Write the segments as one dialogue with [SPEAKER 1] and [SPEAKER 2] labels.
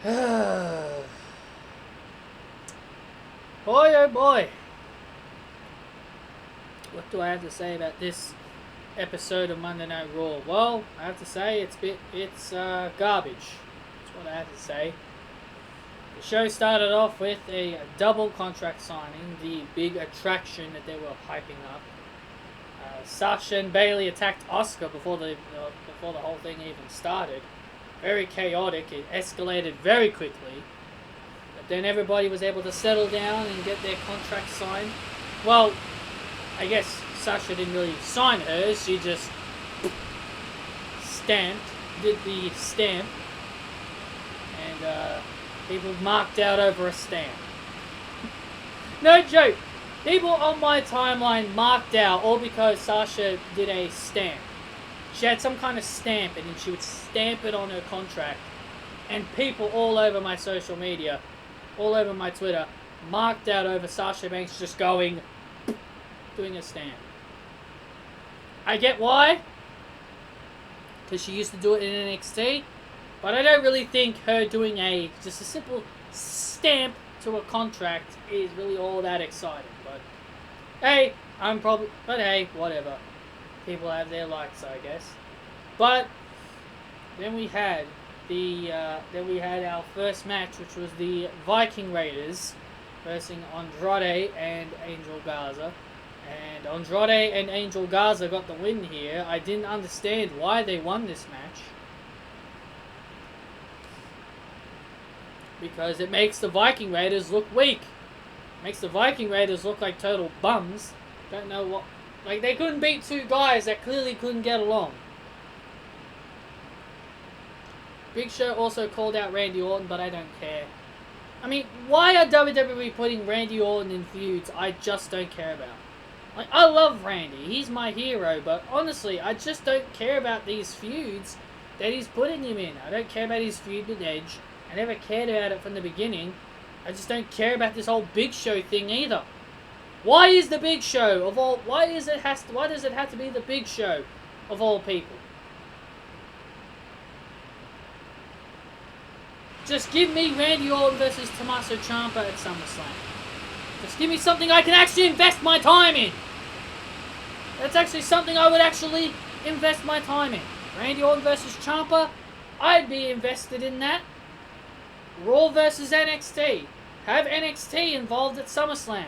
[SPEAKER 1] Boy, oh boy. What do I have to say about this episode of Monday Night Raw? Well, I have to say it's garbage. That's what I have to say. The show started off with a double contract signing, the big attraction that they were hyping up. Sasha and Bayley attacked Asuka before the whole thing even started. Very chaotic. It escalated very quickly. But then everybody was able to settle down and get their contract signed. Well, I guess Sasha didn't really sign hers. She just did the stamp, and people marked out over a stamp. No joke. People on my timeline marked out all because Sasha did a stamp. She had some kind of stamp, and then she would stamp it on her contract. And people all over my social media, all over my Twitter, marked out over Sasha Banks just doing a stamp. I get why, because she used to do it in NXT, but I don't really think her doing just a simple stamp to a contract is really all that exciting. But hey, whatever. People have their likes, I guess. But then we had our first match, which was the Viking Raiders versus Andrade and Angel Garza. And Andrade and Angel Garza got the win here. I didn't understand why they won this match, because it makes the Viking Raiders look weak. Makes the Viking Raiders look like total bums. Don't know what. Like, they couldn't beat two guys that clearly couldn't get along. Big Show also called out Randy Orton, but I don't care. I mean, why are WWE putting Randy Orton in feuds I just don't care about? Like, I love Randy. He's my hero, but honestly, I just don't care about these feuds that he's putting him in. I don't care about his feud with Edge. I never cared about it from the beginning. I just don't care about this whole Big Show thing either. Why is the Big Show of all? Why does it have to be the Big Show of all people? Just give me Randy Orton versus Tommaso Ciampa at SummerSlam. Just give me something I can actually invest my time in. That's actually something I would actually invest my time in. Randy Orton versus Ciampa, I'd be invested in that. Raw versus NXT. Have NXT involved at SummerSlam.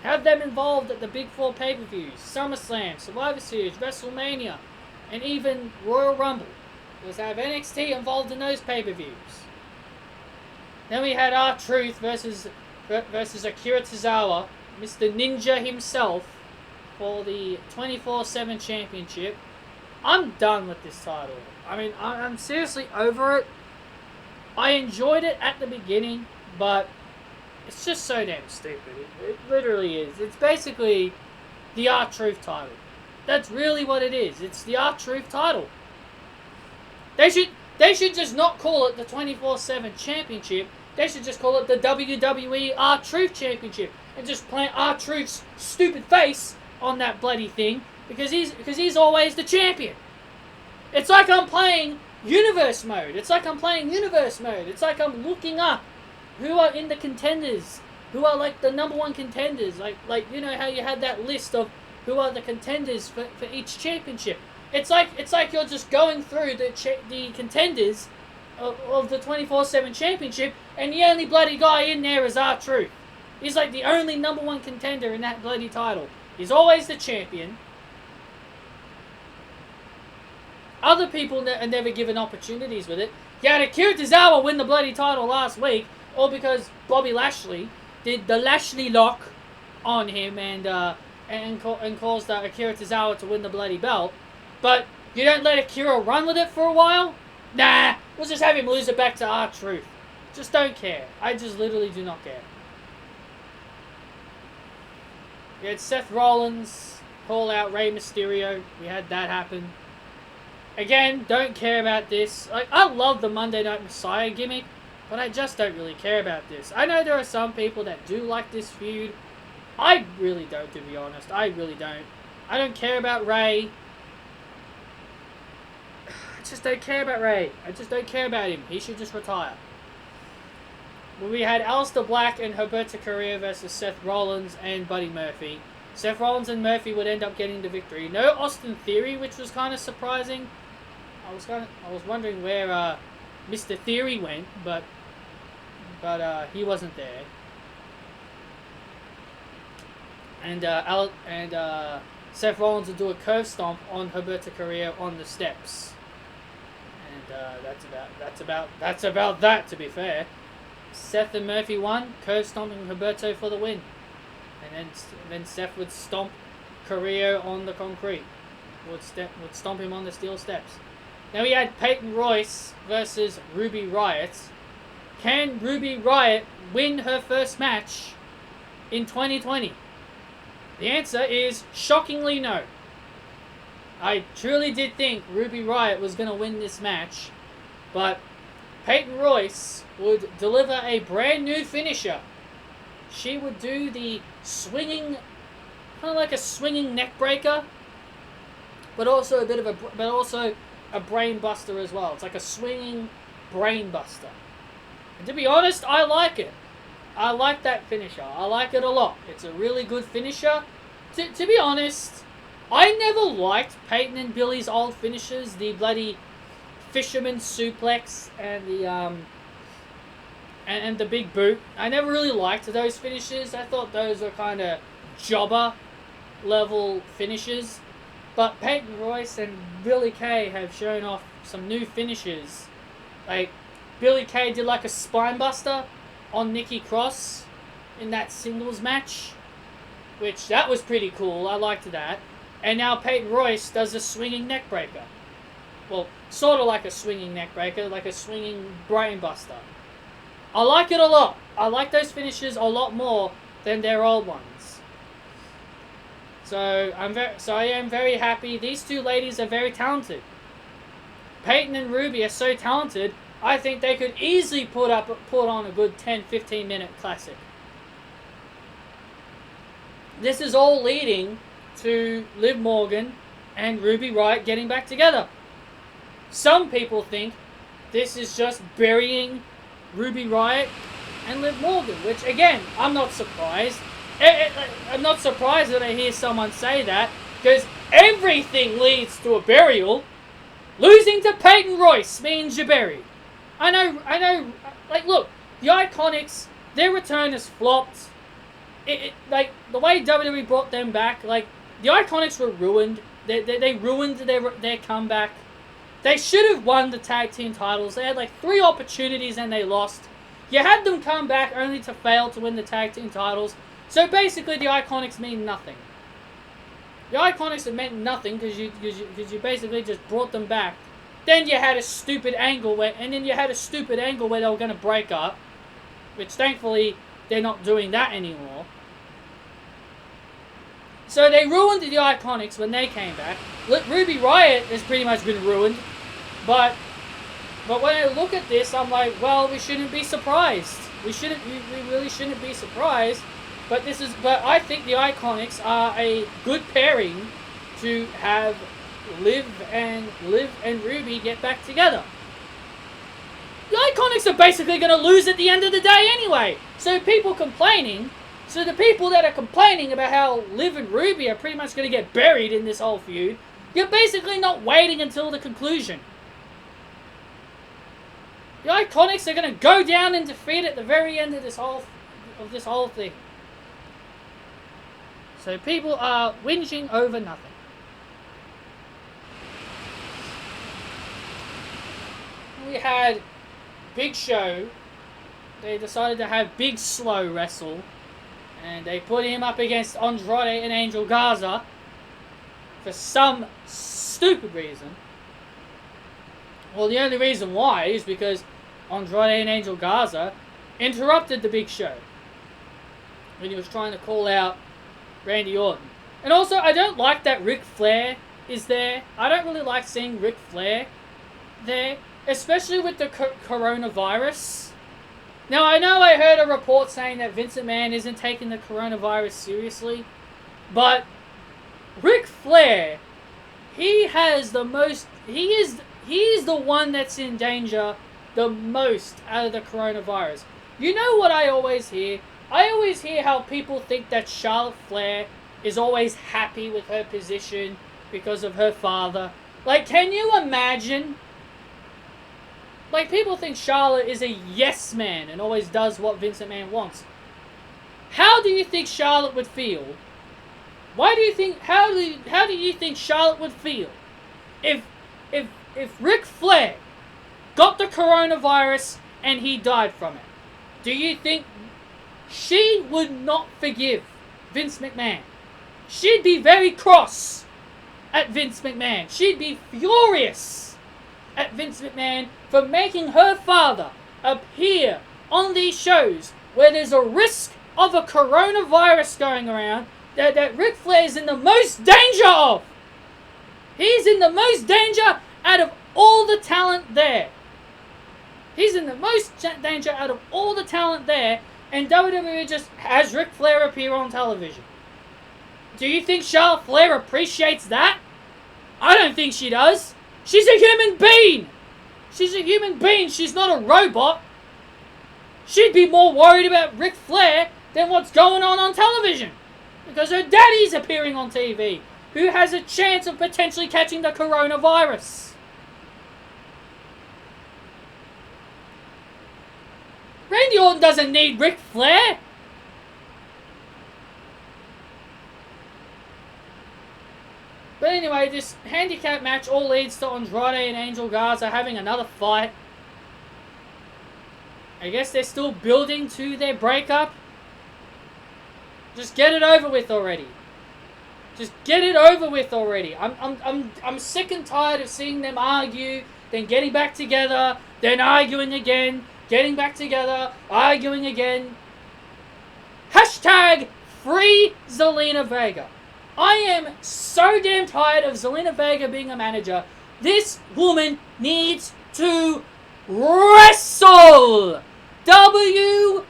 [SPEAKER 1] Have them involved at the Big Four pay-per-views. SummerSlam, Survivor Series, WrestleMania, and even Royal Rumble. Let's have NXT involved in those pay-per-views. Then we had R-Truth versus Akira Tozawa, Mr. Ninja himself, for the 24/7 championship. I'm done with this title. I mean, I'm seriously over it. I enjoyed it at the beginning, but it's just so damn stupid. It literally is. It's basically the R-Truth title. That's really what it is. It's the R-Truth title. They should just not call it the 24/7 championship. They should just call it the WWE R-Truth championship and just plant R-Truth's stupid face on that bloody thing because he's always the champion. It's like I'm playing universe mode. It's like I'm looking up who are in the contenders, who are like the number one contenders, like you know how you had that list of who are the contenders for each championship. It's like you're just going through the contenders of the 24/7 championship, and the only bloody guy in there is R-Truth. He's like the only number one contender in that bloody title. He's always the champion. Other people are never given opportunities with it. You had Akira Tozawa win the bloody title last week, all because Bobby Lashley did the Lashley lock on him and caused Akira Tozawa to win the bloody belt. But you don't let Akira run with it for a while? Nah, we'll just have him lose it back to R-Truth. Just don't care. I just literally do not care. We had Seth Rollins call out Rey Mysterio. We had that happen. Again, don't care about this. Like, I love the Monday Night Messiah gimmick, but I just don't really care about this. I know there are some people that do like this feud. I really don't, to be honest. I really don't. I don't care about Rey. I just don't care about Rey. I just don't care about him. He should just retire. we had Aleister Black and Humberto Carrillo versus Seth Rollins and Buddy Murphy. Seth Rollins and Murphy would end up getting the victory. No Austin Theory, which was kind of surprising. I was wondering where Mr. Theory went, but he wasn't there. And Seth Rollins would do a curve stomp on Humberto Carrillo on the steps. And that's about that. To be fair, Seth and Murphy won, curve stomping Humberto for the win. And then Seth would stomp Carrillo on the concrete. Would stomp him on the steel steps. Now we had Peyton Royce versus Ruby Riott. Can Ruby Riott win her first match in 2020? The answer is shockingly no. I truly did think Ruby Riott was going to win this match, but Peyton Royce would deliver a brand new finisher. She would do the swinging, kind of like a swinging neck breaker, but also a brain buster as well. It's like a swinging brain buster. And to be honest, I like it. I like that finisher. I like it a lot. It's a really good finisher. To be honest, I never liked Peyton and Billy's old finishes, the bloody fisherman suplex and the and the big boot. I never really liked those finishes. I thought those were kind of jobber level finishes. But Peyton Royce and Billy Kay have shown off some new finishes. Like, Billy Kay did like a spine buster on Nikki Cross in that singles match, which that was pretty cool. I liked that. And now Peyton Royce does a swinging neck breaker. Well, sort of like a swinging neck breaker, like a swinging brain buster. I like it a lot. I like those finishes a lot more than their old ones. So I am very happy. These two ladies are very talented. Peyton and Ruby are so talented, I think they could easily put on a good 10-15 minute classic. This is all leading to Liv Morgan and Ruby Riott getting back together. Some people think this is just burying Ruby Riott and Liv Morgan, which again, I'm not surprised. I'm not surprised that I hear someone say that, because everything leads to a burial. Losing to Peyton Royce means you're buried. I know, like, look, the Iconics, their return has flopped. Like, the way WWE brought them back, like, the Iconics were ruined. They ruined their comeback. They should have won the tag team titles. They had like 3 opportunities and they lost. You had them come back only to fail to win the tag team titles. So basically the Iconics mean nothing. The Iconics have meant nothing because you basically just brought them back. Then you had a stupid angle where they were going to break up, which thankfully they're not doing that anymore. So they ruined the Iconics when they came back. Ruby Riott has pretty much been ruined. But when I look at this, I'm like, well, we shouldn't be surprised. We really shouldn't be surprised. But I think the Iconics are a good pairing to have Liv and Ruby get back together. The Iconics are basically going to lose at the end of the day anyway. So the people that are complaining about how Liv and Ruby are pretty much going to get buried in this whole feud, you're basically not waiting until the conclusion. The Iconics are going to go down in defeat at the very end of this whole thing. So people are whinging over nothing. We had Big Show. They decided to have Big Slow wrestle. And they put him up against Andrade and Angel Garza for some stupid reason. Well, the only reason why is because Andrade and Angel Garza interrupted the Big Show when he was trying to call out Randy Orton. And also, I don't like that Ric Flair is there. I don't really like seeing Ric Flair there, especially with the coronavirus. Now, I know I heard a report saying that Vince McMahon isn't taking the coronavirus seriously, but Ric Flair, he is the one that's in danger the most out of the coronavirus. You know what I always hear? I always hear how people think that Charlotte Flair is always happy with her position because of her father. Like, can you imagine? Like, people think Charlotte is a yes man and always does what Vince McMahon wants. How do you think Charlotte would feel? Why do you think? How do you think Charlotte would feel if Ric Flair got the coronavirus and he died from it? Do you think she would not forgive Vince McMahon? She'd be very cross at Vince McMahon. She'd be furious at Vince McMahon for making her father appear on these shows where there's a risk of a coronavirus going around that Ric Flair is in the most danger of. He's in the most danger out of all the talent there. He's in the most danger out of all the talent there, and WWE just has Ric Flair appear on television. Do you think Charlotte Flair appreciates that? I don't think she does. She's a human being. She's a human being. She's not a robot. She'd be more worried about Ric Flair than what's going on television. Because her daddy's appearing on TV, who has a chance of potentially catching the coronavirus. Randy Orton doesn't need Ric Flair. But anyway, this handicap match all leads to Andrade and Angel Garza having another fight. I guess they're still building to their breakup. Just get it over with already. Just get it over with already. I'm sick and tired of seeing them argue, then getting back together, then arguing again, getting back together, arguing again. Hashtag free Zelina Vega. I am so damn tired of Zelina Vega being a manager. This woman needs to wrestle. WRESTLE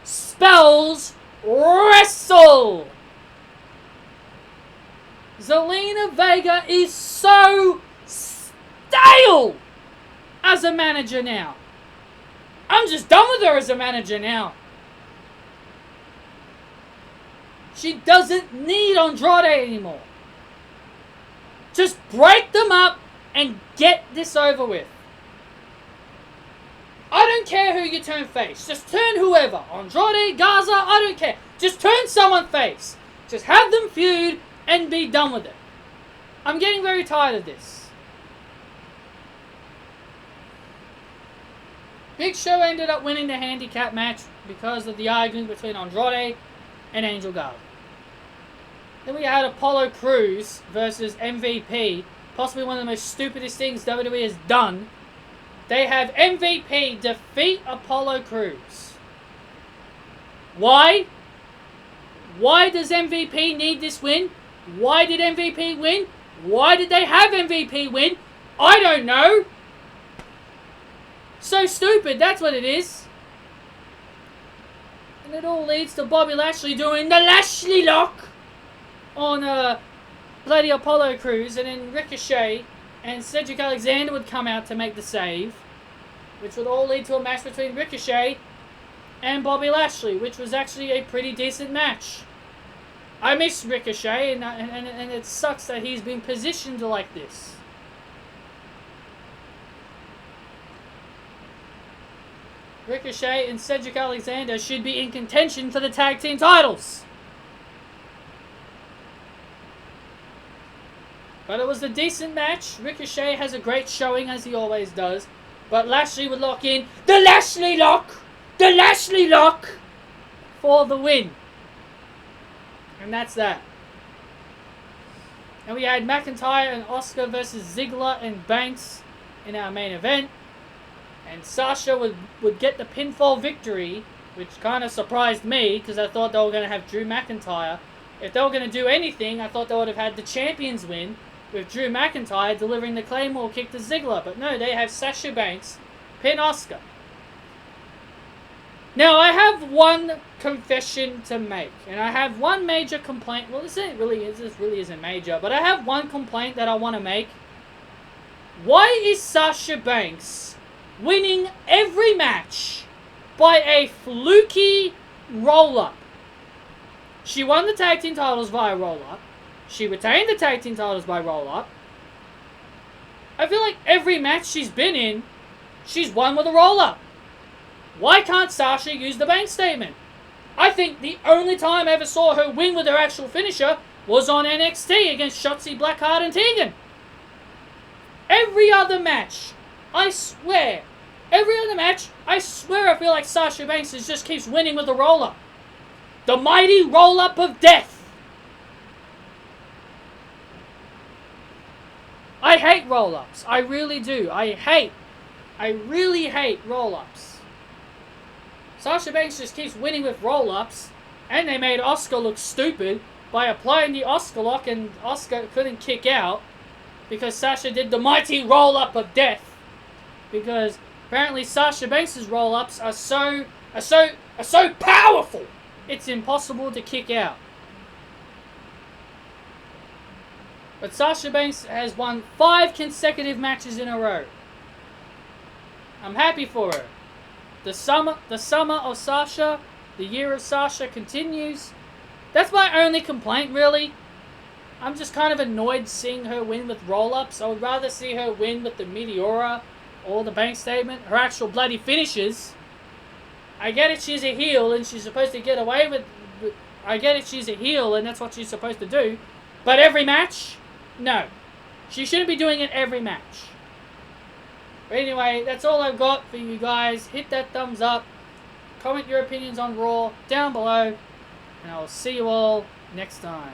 [SPEAKER 1] spells wrestle. Zelina Vega is so stale as a manager now. I'm just done with her as a manager now. She doesn't need Andrade anymore. Just break them up and get this over with. I don't care who you turn face. Just turn whoever. Andrade, Garza, I don't care. Just turn someone face. Just have them feud and be done with it. I'm getting very tired of this. Big Show ended up winning the handicap match because of the argument between Andrade and Angel Garza. Then we had Apollo Crews versus MVP, possibly one of the most stupidest things WWE has done. They have MVP defeat Apollo Crews. Why? Why does MVP need this win? Why did MVP win? Why did they have MVP win? I don't know. So stupid, that's what it is. And it all leads to Bobby Lashley doing the Lashley lock on bloody Apollo Crews, and then Ricochet and Cedric Alexander would come out to make the save, which would all lead to a match between Ricochet and Bobby Lashley, which was actually a pretty decent match. I miss Ricochet, and it sucks that he's been positioned like this. Ricochet and Cedric Alexander should be in contention for the tag team titles. But it was a decent match. Ricochet has a great showing, as he always does. But Lashley would lock in the Lashley lock! The Lashley lock! For the win. And that's that. And we had McIntyre and Asuka versus Ziggler and Banks in our main event. And Sasha would get the pinfall victory, which kind of surprised me because I thought they were going to have Drew McIntyre. If they were going to do anything, I thought they would have had the champions win with Drew McIntyre delivering the Claymore kick to Ziggler. But no, they have Sasha Banks pin Asuka. Now, I have one confession to make, and I have one major complaint. Well, this really isn't major, but I have one complaint that I want to make. Why is Sasha Banks winning every match by a fluky roll-up? She won the tag team titles via roll-up. She retained the tag team titles by roll-up. I feel like every match she's been in, she's won with a roll-up. Why can't Sasha use the Banks statement? I think the only time I ever saw her win with her actual finisher was on NXT against Shotzi Blackheart and Tegan. Every other match, I swear, I feel like Sasha Banks just keeps winning with a roll-up. The mighty roll-up of death. I hate roll-ups. I really do. I really hate roll-ups. Sasha Banks just keeps winning with roll-ups, and they made Asuka look stupid by applying the Asuka lock, and Asuka couldn't kick out because Sasha did the mighty roll-up of death. Because apparently Sasha Banks' roll-ups are so powerful, it's impossible to kick out. But Sasha Banks has won 5 consecutive matches in a row. I'm happy for her. The summer of Sasha, the year of Sasha continues. That's my only complaint, really. I'm just kind of annoyed seeing her win with roll-ups. I would rather see her win with the Meteora or the Bank statement, her actual bloody finishes. I get it, she's a heel and she's supposed to get away with... I get it, she's a heel and that's what she's supposed to do. But every match? No. She shouldn't be doing it every match. But anyway, that's all I've got for you guys. Hit that thumbs up. Comment your opinions on Raw down below. And I'll see you all next time.